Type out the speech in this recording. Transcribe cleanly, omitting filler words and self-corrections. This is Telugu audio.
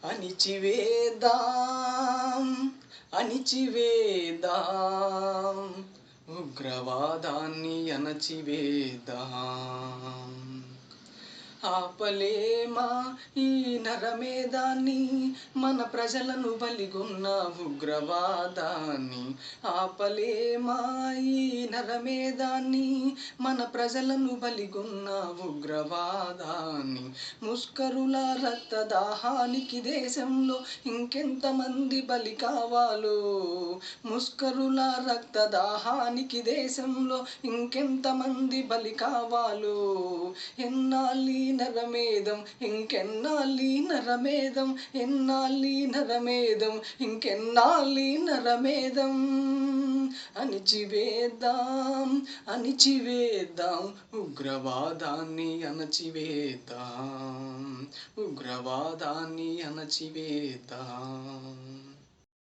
అణిచివేద్దాం అణిచివేద్దాం ఉగ్రవాదాన్ని అణచివేద్దాం. ఆపలేమా ఈ నరమేధాన్ని, మన ప్రజలను బలిగొన్న ఉగ్రవాదాన్ని. ఆపలేమా ఈ నరమేధాన్ని, మన ప్రజలను బలిగొన్న ఉగ్రవాదాన్ని. ముష్కరుల రక్తదాహానికి దేశంలో ఇంకెంతమంది బలి కావాలో, ముష్కరుల రక్తదాహానికి దేశంలో ఇంకెంతమంది బలి కావాలో. ఎన్నాళ్ళీ నరమేధం, ఇంకెన్నాళ్ళీ నరమేధం, ఎన్నాళ్ళీ నరమేధం, ఇంకెన్నాళ్ళీ నరమేధం. అణిచివేద్దాం అణిచివేద్దాం ఉగ్రవాదాన్ని అణచివేద్దాం, ఉగ్రవాదాన్ని అణచివేద్దాం.